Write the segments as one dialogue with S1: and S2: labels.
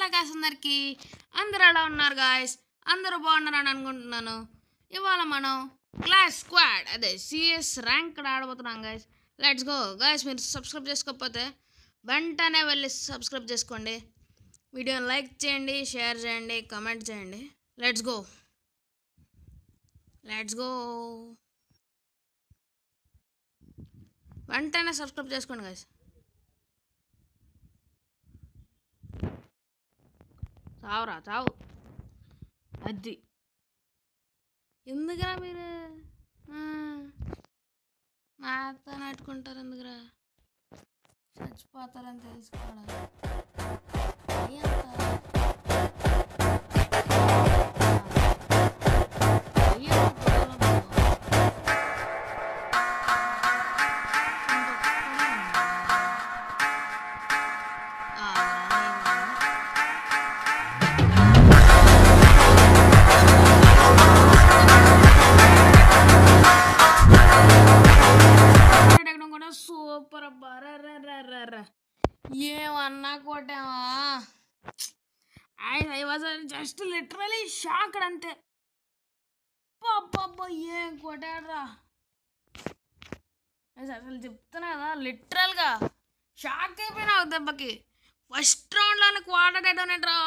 S1: Hello guys అందరికీ అందరూ ఎలా ఉన్నారు గాయ్స్? అందరూ బాగున్నారని అనుకుంటున్నాను. ఇవాళ మనం క్లాస్ స్క్వాడ్ అదే సిఎస్ ర్యాంక్ ఆడబోతున్నాం గాయ్స్. Let's go guys. మీరు సబ్స్క్రైబ్ చేసుకోకపోతే వెంటనే వెళ్ళి సబ్స్క్రైబ్ చేసుకోండి. వీడియోని లైక్ చేయండి, షేర్ చేయండి, కామెంట్ చేయండి. లెట్స్ గో వెంటనే సబ్స్క్రైబ్ చేసుకోండి గాయ్స్. చావు అది ఎందుకురా మీరు నాతో నెట్టుకుంటారు? ఎందుకురా చచ్చిపోతారని తెలుసుకోవడం సూపర్ అబ్బా. ఏమన్నా కొట్టావా? I was just literally shocked అంతే. పాప ఏం కొట్టాడ్రా అసలు చెప్తున్నా కదా, లిటరల్గా షాక్ అయిపోయినా దెబ్బకి. ఫస్ట్ రౌండ్లోనే క్వార్టర్ డెటోనేట్ రా.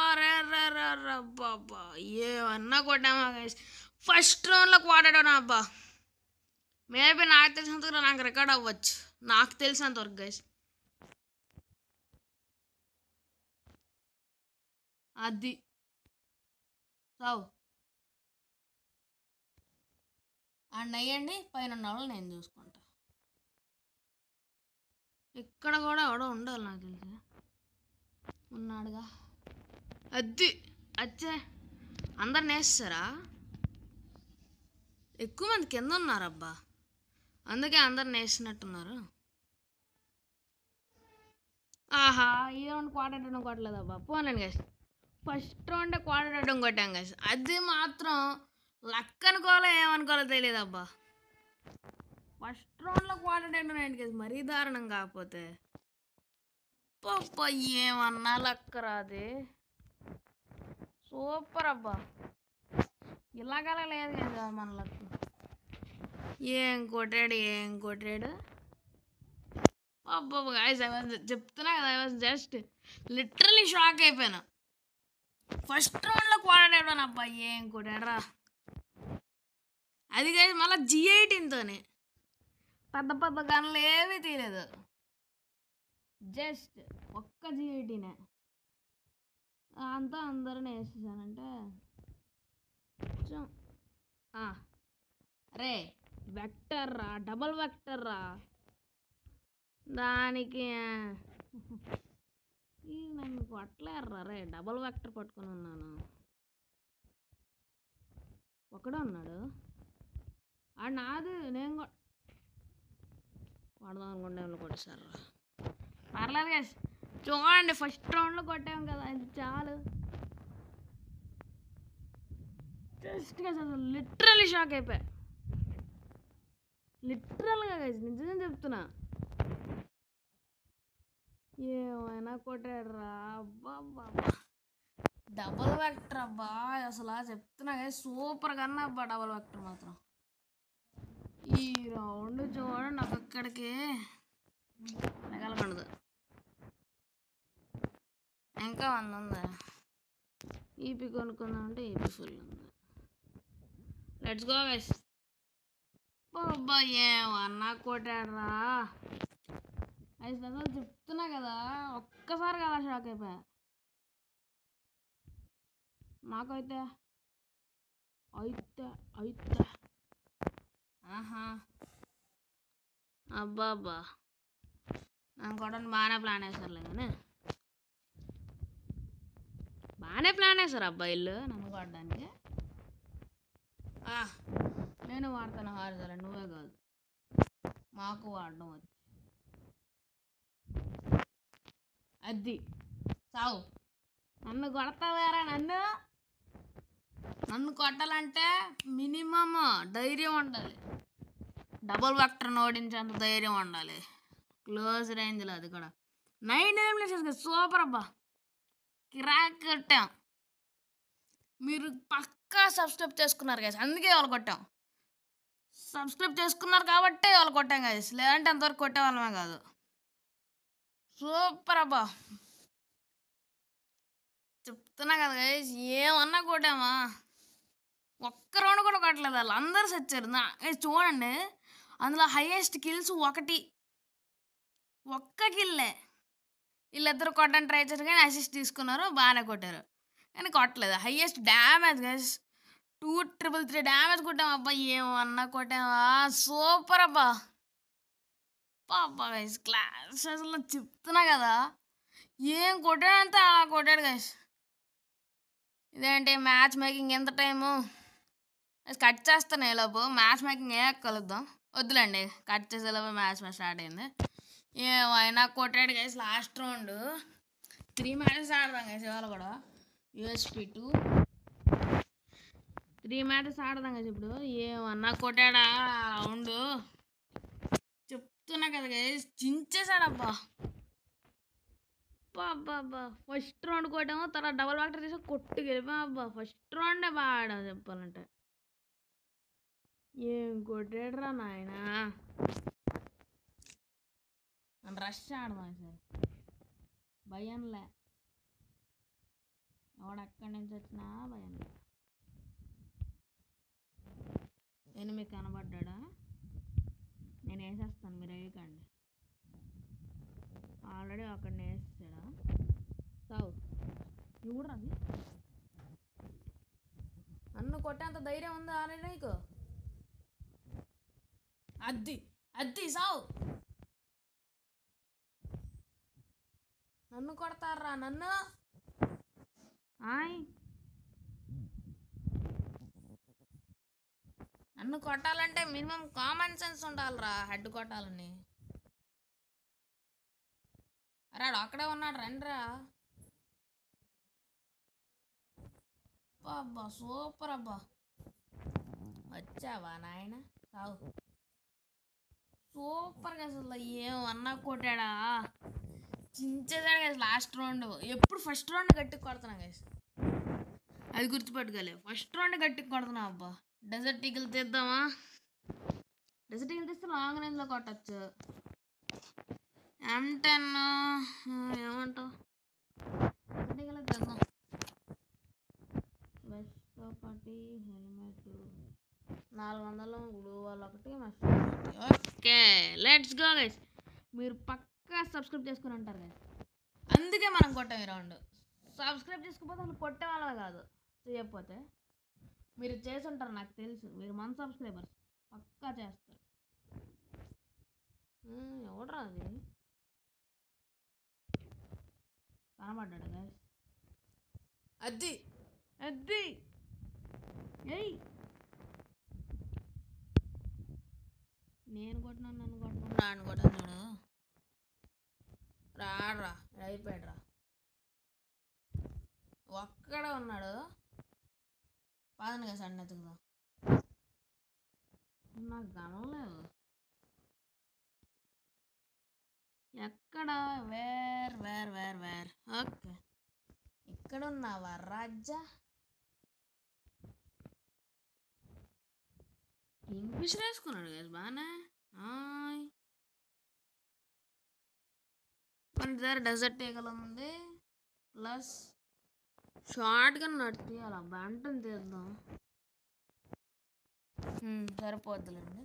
S1: బాబా ఏమన్నా కొట్టామా గైస్? ఫస్ట్ రౌండ్లో క్వార్టర్ డెటోనా అబ్బా. మేబీ నాకు తెలిసినంతవరకు నాకు రికార్డ్ అవ్వచ్చు, నాకు తెలిసినంతవరకు గైస్. అది రావు అండ్ అయ్యండి, పైన ఉన్న వాళ్ళు నేను చూసుకుంటా. ఇక్కడ కూడా ఎవడో ఉండాలి నాకు తెలిసి, ఉన్నాడుగా. అది అచ్చే అందరు నేస్తారా? ఎక్కువ మంది కింద ఉన్నారబ్బా, అందుకే అందరు నేసినట్టున్నారు. ఆహా, ఈ రౌండ్ క్వార్టర్ డెటోన్ కొట్టలేదబ్బా. పోనండి గైస్, ఫస్ట్ రౌండ్ క్వార్టర్ డెటోన్ కొట్టాం గైస్. అది మాత్రం లక్ అనుకోవాలో ఏమనుకోవాలో తెలియదబ్బా. ఫస్ట్ రౌండ్లో క్వార్టర్ డెటోన్ ఏంటి గైస్, మరీ దారుణం. కాకపోతే పప్ప ఏమన్నా లక్ రాదే. సూపర్ అబ్బా, ఇలాగలా లేదు కదా మన లక్. ఏం కొట్టాడు అబ్బా గైస్. చెప్తున్నా కదా, I was just literally shock అయిపోయాను. ఫస్ట్ రౌండ్లో క్వార్టర్ డెటోన్ అబ్బా, ఏం కొట్టాడరా. అది గైస్ మళ్ళీ G18తోనే, పెద్ద గన్లు ఏమీ తీయలేదు, జస్ట్ ఒక్క G18. అంతా అందరిని వేసేసానంటే రే వెక్టర్ రా, డబల్ వెక్టర్ రా. దానికి నన్ను కొట్టలేరురా రే, డబల్ వెక్టర్ పట్టుకొని ఉన్నాను. ఒకడే ఉన్నాడు ఆడు, నాది నేను కొడదాం అనుకుంటే వాళ్ళు కొట్టేశారు. పర్లేదు కదా, చూడండి ఫస్ట్ రౌండ్లో కొట్టాం కదా, అది చాలు. జస్ట్ కదా లిటరలీ షాక్ అయిపోయా, లిటరల్గా గైస్ నిజంగా చెప్తున్నా. ఏమైనా కొట్టాడురా అబ్బా. డబల్ వెక్టర్ అబ్బా, అసలు చెప్తున్నా గైస్ సూపర్ కన్నా అబ్బా. డబల్ వెక్టర్ మాత్రం ఈ రౌండ్ చూడండి, ఒక్కడికి తగలకూడదు. ఇంకా 100 ఉందా? ఈపీ కొనుక్కుందాం అంటే ఈపీ ఫుల్ ఉంది. Let's go guys. అబ్బా ఏమన్నా కొట్టాడురా గైస్, అసలు చెప్తున్నా కదా, ఒక్కసారి కదా షాక్ అయిపోయా. నాకైతే అయితే ఆహా అబ్బా నన్ను కొట్టని బాగానే ప్లాన్ వేసారులే, కానీ బాగానే ప్లాన్ వేసారు అబ్బాయిలు నన్ను కొట్టడానికి. నేను వాడతాను హారిజాల, నువ్వే కాదు, మాకు వాడడం వచ్చి. అది చావు. నన్ను కొడతావారా? నన్ను కొట్టాలంటే మినిమమ్ ధైర్యం ఉండాలి, డబుల్ వెక్టర్ని ఓడించేంత ధైర్యం ఉండాలి. క్లోజ్ రేంజ్లో, అది కూడా 9 ఎలిమినేషన్స్. సూపర్ అబ్బా. కిరాక్ కొట్టాం. మీరు పక్కా సబ్స్క్రైబ్ చేసుకున్నారు గైస్, అందుకే వాళ్ళు కొట్టాం. సబ్స్క్రైబ్ చేసుకున్నారు కాబట్టే వాళ్ళు కొట్టాం గైస్, లేదంటే అంతవరకు కొట్టే వాళ్ళమే కాదు. సూపర్ అబ్బా, చెప్తున్నా కదా గైస్, ఏమన్నా కొట్టామా. ఒక్క రౌండ్ కూడా కొట్టలేదు వాళ్ళు, అందరూ సచ్చారు. చూడండి, అందులో హైయెస్ట్ కిల్స్ ఒక్క కిల్లే. వీళ్ళిద్దరు కొట్టడానికి ట్రై చేశారు కానీ అసిస్ట్ తీసుకున్నారు, బాగానే కొట్టారు కానీ కొట్టలేదు. హైయెస్ట్ డ్యామేజ్ గైస్ 2333 డ్యామేజ్ కొట్టాం. అబ్బా ఏమన్నా కొట్టామా, సూపర్ అబ్బా. పాపా గైస్ క్లాస్ అసలు చెప్తున్నా కదా, ఏం కొట్టాడంటే అలా కొట్టాడు గైస్. ఇదేంటి మ్యాచ్ మేకింగ్ ఎంత టైము కట్ చేస్తాను ఏలోపు, మ్యాచ్ మేకింగ్ కలుద్దాం. వద్దులేండి, కట్ చేసేలోపు మ్యాచ్ స్టార్ట్ అయింది. ఏమైనా కొట్టాడు గైస్. లాస్ట్ రౌండ్ 3 మ్యాచెస్ ఆడదాం గైస్ ఇవాళ కూడా. యూఎస్పీ 2 3 మ్యాచెస్ ఆడదాం గైస్ ఇప్పుడు. ఏమన్నా కొట్టాడా రౌండ్, చెప్తున్నా కదా గైస్, చించేశాడబ్బా. అబ్బా ఫస్ట్ రౌండ్ కొట్టాము, తర్వాత డబుల్ ఫ్యాక్టర్ చేసి కొట్టు గెలిపాం. అబ్బా ఫస్ట్ రౌండే బాగా ఆడాము చెప్పాలంటే. ఏం కొట్టాడురా నాయనా. రష్ ఆడదాం సార్, భయంలే, ఎవడెక్కడి నుంచి వచ్చినా భయంలే. ఎనిమిది కనబడ్డా, నేను వేసేస్తాను, మీరు వేయకండి. ఆల్రెడీ అక్కడిని వేసేసాడా సావు. నువ్వు కూడా అది నన్ను కొట్టేంత ధైర్యం ఉందా ఆల్రెడీ నీకు? అద్ది సావు. నన్ను కొడతారా నన్ను? నన్ను కొట్టాలంటే మినిమం కామన్ సెన్స్ ఉండాలిరా, హెడ్ కొట్టాలని. రాడు అక్కడే ఉన్నాడు, రండిరా. అబ్బా సూపర్ అబ్బా, వచ్చావా నాయన సావు. సూపర్గా అసలు ఏమన్నా కొట్టాడా, చించేసాడు గైస్ లాస్ట్ రౌండ్. ఎప్పుడు ఫస్ట్ రౌండ్ గట్టికి కొడుతున్నా గైస్, అది గుర్తుపెట్టుకోలేదు. ఫస్ట్ రౌండ్ గట్టికి కొడుతున్నా. అబ్బా డెజర్ట్ ఈగల్ తీద్దామా? డెజర్ట్ ఈగల్ తీస్తే లాంగ్ రేంజ్లో కొట్టచ్చు. M10 ఏమంటావు? డెజర్ట్ ఈగల్ తీద్దాం. వెస్ట్ ఒకటి, హెల్మెట్ 400, గ్లూ వాల్ ఒకటి, must. Okay let's go guys. మీరు పక్కా సబ్స్క్రైబ్ చేసుకుని ఉంటారు గైస్, అందుకే మనం కొట్టాం ఈ రౌండ్. సబ్స్క్రైబ్ చేసుకోకపోతే అసలు కొట్టే వాళ్ళే కాదు. చేయకపోతే మీరు చేసి ఉంటారు, నాకు తెలుసు. మీరు మన సబ్స్క్రైబర్స్, పక్కా చేస్తారు. ఎవడరా అది కనబడ్డాడు గైస్? అద్ది ఏయ్, నేను కొట్టినాను, నన్ను కొట్టినాను, నాన్న కొట్టాను చూడు. రాడ్రా, అయిపోయాడురా. ఒక్కడే ఉన్నాడు, పదండి కదా సడన్ ఎత్తుకుదాం. నాకు గనలేదు ఎక్కడ. వేర్ ఓకే, ఇక్కడ ఉన్నావా రాజా? ఇంగ్లీష్ రాసుకున్నాడు కదా బాగానే. మన దగ్గర డెజర్ట్ ఈగల్ ఉంది, ప్లస్ షార్ట్గా నడిచి అలా బంటని తీద్దాం. సరిపోద్దులేండి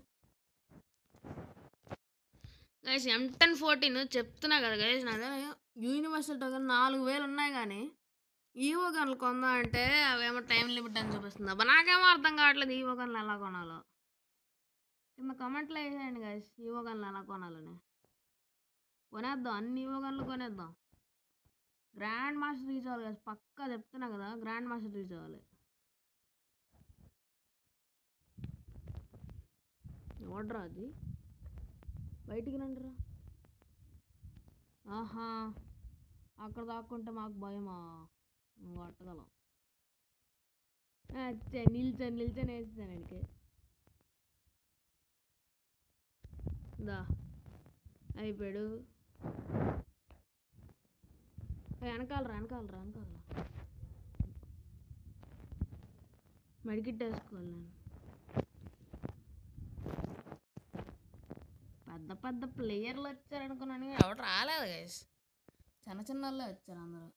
S1: గైస్. M1014 చెప్తున్నా కదా గైస్, నా దగ్గర యూనివర్సల్ టోకెన్ 4000 ఉన్నాయి, కానీ ఈవో గన్లు కొందా అంటే అవేమో టైం లిమిట్ అని చూపిస్తుంది. అబ్బా నాకేమో అర్థం కావట్లేదు ఈవో గన్లు ఎలా కొనాలో. కింద కమెంట్లో వేసేయండి గైస్, ఈవో గన్లు ఎలా కొనాలని. కొనేద్దాం, అన్ని ఈవో గన్లు కొనేద్దాం. గ్రాండ్ మాస్టర్ రీచ్ అవ్వాలి గైస్, పక్కా చెప్తున్నా కదా, గ్రాండ్ మాస్టర్ రీచ్ అవ్వాలి. ఎవడ్రా అది? బయటికి రండిరా. ఆహా, అక్కడ దాక్కుంటే మాకు భయమా? కొట్టగలం. నిల్చొని వేస్తాను ఆయనకి. దా అయిపోయాడు. వెనకాలరా. మెడికిట్ వేసుకోవాలి నేను. పెద్ద పెద్ద ప్లేయర్లు వచ్చారు అనుకున్నాను, ఎవరు రాలేదు గైస్. చిన్న చిన్న వాళ్ళే వచ్చారు అందరూ.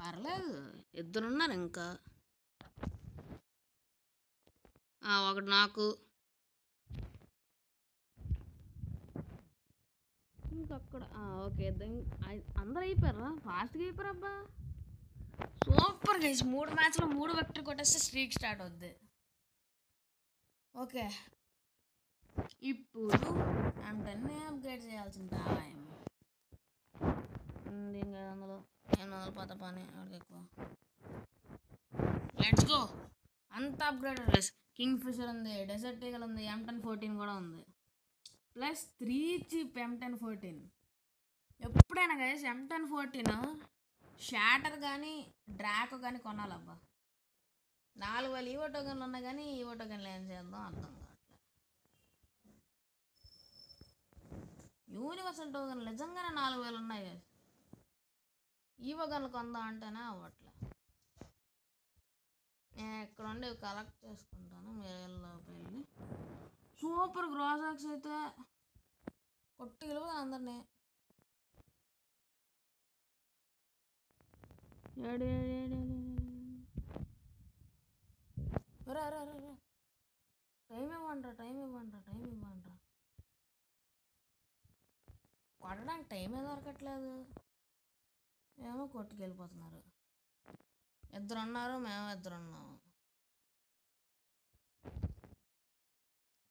S1: పర్లేదు, ఇద్దరున్నారు ఇంకా. ఒకటి నాకు, ఇంకొక్కడ. ఓకే, అందరూ అయిపోయారా? ఫాస్ట్గా అయిపోయారు అబ్బా. సూపర్ గైస్, 3 మ్యాచ్లో 3 విక్టరీ కొట్టేస్తే స్ట్రీక్ స్టార్ట్ అవుద్ది. ఓకే, ఇప్పుడు M10 అప్గ్రేడ్ చేయాల్సిన టైం. ఇంకా 800 పోతా పని ఎవరికి ఎక్కువ. Let's go. అంత అప్గ్రేడ్ గైస్. కింగ్ ఫిషర్ ఉంది, డెజర్ట్ ఈగల్ ఉంది, M1014 కూడా ఉంది, ప్లస్ 3 చిప్ M1014. ఎప్పుడైనా గైస్ M1014 షాటర్ కానీ డ్రాక్ కానీ కొనాలబ్బా. 4000 ఈవో టోకెన్లు ఉన్నాయి, కానీ ఈవో టోకెన్లు ఏం చేద్దాం అర్థం కావట్లేదు. యూనివర్సల్ టోకెన్ నిజంగానే 4000 ఉన్నాయి గైస్. ఈవో గన్లు కొందాం అంటేనే అవ్వట్లే. నేను ఇక్కడ ఉండి కలెక్ట్ చేసుకుంటాను, మీరు వెళ్ళి. సూపర్ గ్రాసాక్స్ అయితే కొట్టి గెలుపు అందరినీ. టైం ఇవ్వండి. కొట్టడానికి టైమే దొరకట్లేదు, ఏమో కొట్టుకెళ్ళిపోతున్నారు. ఇద్దరు ఉన్నారు, మేము ఇద్దరు ఉన్నాము.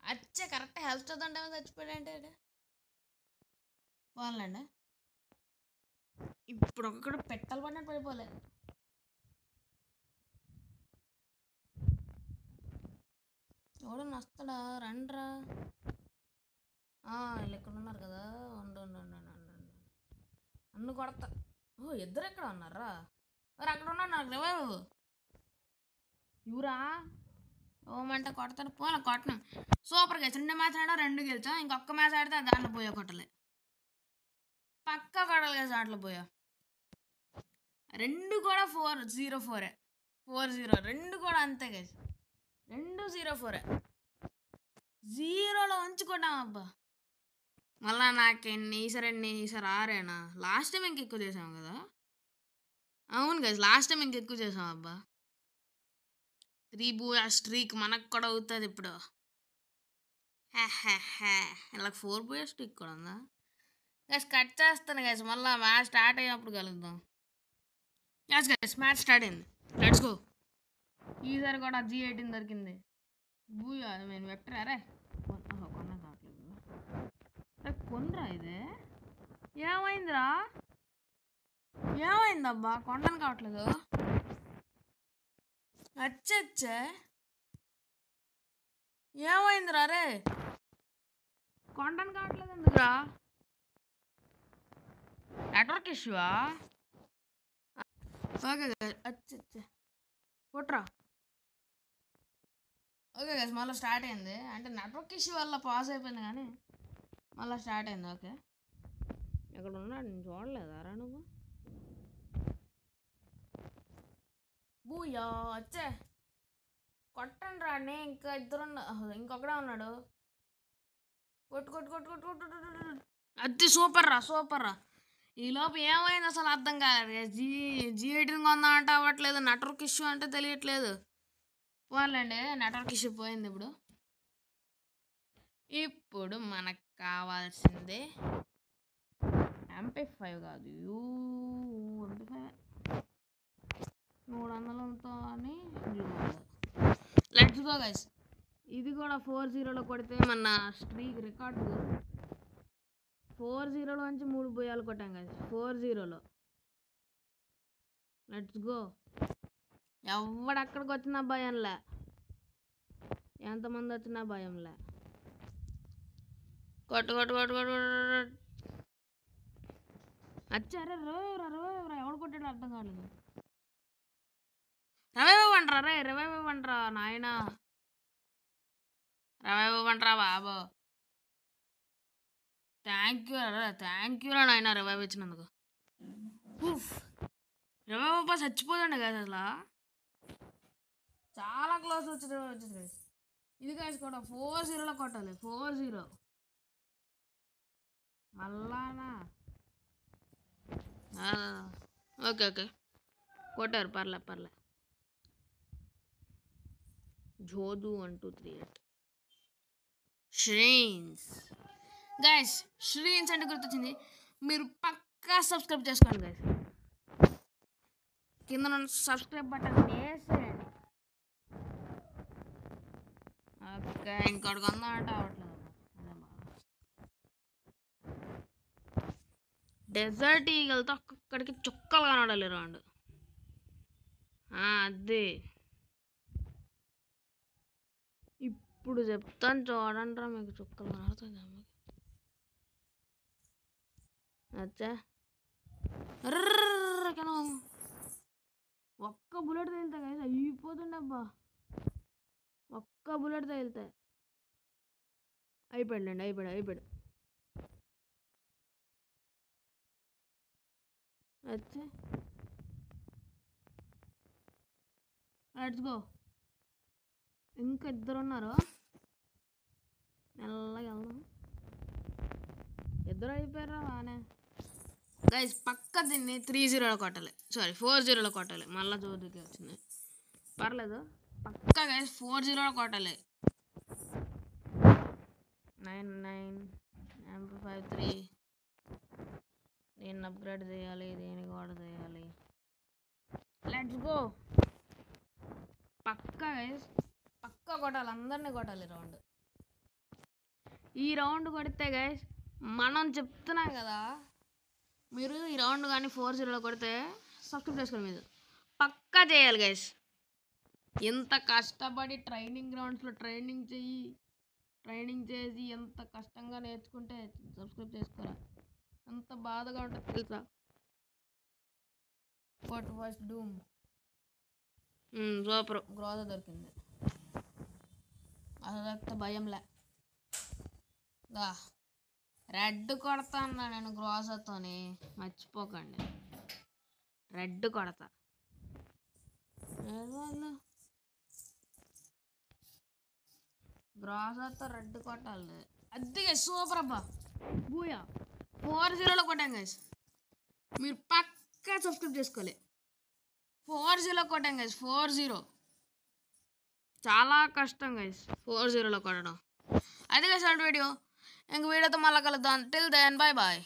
S1: అచ్చే కరెక్ట్ హెల్త్ చూద్దంటే చచ్చిపోయాడంటే పోన్లేండి. ఇప్పుడు ఒక్కడ పెట్టాలి పడినట్టు పడిపోలే. ఎవడన్నా వస్తాడా? రండ్రా. వీళ్ళు ఇక్కడ ఉన్నారు కదా, ఉండు. అన్ను కొడతా. ఇద్దరు ఎక్కడ ఉన్నారా? మరి అక్కడ ఉన్నాడు నాకు రివైవ్. ఇవురా ఓమంటే కొడతాను, పోలే కొట్టను. సూపర్ గెలిచి 2 మ్యాచ్ ఆడా 2 గెలిచాం. ఇంకొక మ్యాచ్ ఆడితే దాంట్లో పోయా కొట్టలే, పక్కా కొట్టాలి కదా దాంట్లో పోయా. 2 కూడా 4-0-4 4-0, 2 కూడా అంతే గైస్. 2-0-4 0లో ఉంచుకుంటాం అబ్బా. మళ్ళా నాకెన్ని ఈసారి 6 లాస్ట్ టైం ఇంకెక్కువ చేసాం కదా. అవును గైస్, లాస్ట్ టైం ఇంకెక్కువ చేసాం అబ్బా. 3 బూయా స్ట్రీక్ మనకు కూడా అవుతుంది ఇప్పుడు. ఇలా 4 బూయా స్ట్రీక్ కూడా ఉందా గైస్? కట్ చేస్తాను గైస్, మళ్ళీ మ్యాచ్ స్టార్ట్ అయినప్పుడు కలుద్దాం. ఎస్ గైస్, మ్యాచ్ స్టార్ట్ అయింది, లెట్స్ గో. ఈసారి కూడా G18 దొరికింది. బూయా నేను వెక్టర్. అరే కొన్న కావట్లేదు, కొనరా ఇదే. ఏమైందబ్బా? కొండను కావట్లేదు. అచ్చచ్చే ఏమైందిరా? రే కొండను కావట్లేదు ఎందుకురా? నెట్వర్క్ ఇష్యూవా? ఓకే అచ్చచ్చే కొట్రా. ఓకే గైస్, మళ్ళీ స్టార్ట్ అయింది. అంటే నెట్వర్క్ ఇష్యూ వల్ల పాజ్ అయిపోయింది, కానీ మళ్ళీ స్టార్ట్ అయింది. ఓకే, ఎక్కడ ఉన్నాడు? నేను చూడలేదారా నువ్వు? బూయా వచ్చే కొట్టండి రాడిని. ఇంకా ఇంకొకడే ఉన్నాడు. కొట్టు. అది సూపర్ రా. ఈలోపు ఏమైంది అసలు అర్థం కాలేదు. G18 కొందాం అంటే అవ్వట్లేదు, నెట్వర్క్ ఇష్యూ అంటే తెలియట్లేదు. పోన్లేండి, నెట్వర్క్ ఇష్యూ పోయింది. ఇప్పుడు మనకు కావాల్సింది MP5 కాదు, MP5 300తో అని. Let's go guys. ఇది కూడా 4-0లో కొడితే మన స్ట్రీక్ రికార్డు. 4-0లో నుంచి 3 బోయాలు కొట్టాం గైస్, 4-0లో. Let's go. ఎవడక్కడికి వచ్చినా భయంలే, ఎంతమంది వచ్చినా భయంలే. కొట్టు. అచ్చారే రవే ఎవడు కొట్టాడు అర్థం కాలేదు. రివైవ్ ఇవ్వండిరా నాయనా, రివైవ్ ఇవ్వండిరా బాబు. థ్యాంక్ యూ నాయన రివైవ్ ఇచ్చినందుకు. రివైవ్ అప్ప చచ్చిపోదండి కదా అసలు. చాలా క్లోజ్ వచ్చి రివైవ్ వచ్చింది గైస్. ఇది గైస్ కూడా 4-0లో కొట్టాలి. 4-0 మళ్ళానా. ఓకే కొట్టారు. పర్లే. జోదు 1238 ష్రీన్స్ గైస్. ష్రీన్స్ అంటే గుర్తొచ్చింది, మీరు పక్కా సబ్స్క్రైబ్ చేసుకోండి గైస్. కింద ఉన్న సబ్స్క్రైబ్ బటన్ వేసేయండి. ఓకే ఇంకోటి కొందాం అంటే అవ్వట్లేదు. డెజర్ట్ ఈగలతో ఒక్కొక్కడికి చుక్కలు కనడాలి రాండు. అదే ఇప్పుడు చెప్తాను చూడండి రా, మీకు చుక్కలు కనడుతుంది. అచ్చా ఒక్క బుల్లెట్ తగిలితే కదా అయిపోతుండే అబ్బా. ఒక్క బుల్లెట్ తగిలితే అయిపోయాడు. అచ్చా లెట్స్ గో. ఇంకా 2 ఉన్నారు. మెల్లగా వెళ్దాం. 2 అయిపోయారా బాగానే గైస్. పక్క దీన్ని 3-0లో కొట్టాలి, సారీ 4-0లో కొట్టాలి. మళ్ళీ చోటుకి వచ్చింది, పర్లేదు. పక్క గైస్ 4-0లో కొట్టాలి. 99 MP53 దీన్ని అప్గ్రేడ్ చేయాలి, దీనికి కూడా చేయాలి. Let's go. పక్కా గైస్, పక్కా కొట్టాలి, అందరినీ కొట్టాలి రౌండ్. ఈ రౌండ్ కొడితే గైస్ మనం చెప్తున్నాం కదా, మీరు ఈ రౌండ్ కానీ 4-0లో కొడితే సబ్స్క్రైబ్ చేసుకోండి. మీరు పక్కా చేయాలి గైస్. ఎంత కష్టపడి ట్రైనింగ్ గ్రౌండ్స్లో ట్రైనింగ్ చేసి ఎంత కష్టంగా నేర్చుకుంటే సబ్స్క్రైబ్ చేసుకోరా. ఎంత బాధగా ఉంటుంది తెలుసా. వాట్ వాస్ డూమ్ సూపర్ గ్రోజ దొరికింది. అసలు భయంలే. రెడ్ కొడతా అన్నా నేను గ్రోజాతోని, మర్చిపోకండి. రెడ్ కొడతా. గ్రోజాతో రెడ్ కొట్టాలి. అదిగా సూపర్ అబ్బా. బూయా 4-0లో కొట్టాం గైస్. మీరు పక్కా సబ్స్క్రైబ్ చేసుకోవాలి. 4-0 కొట్టాం గైస్. 4-0 చాలా కష్టం గైస్ 4-0లో కొట్టడం. అదే గైస్ వీడియో. ఇంక వీడియోతో మళ్ళీ కలుద్దాం. Till then bye bye.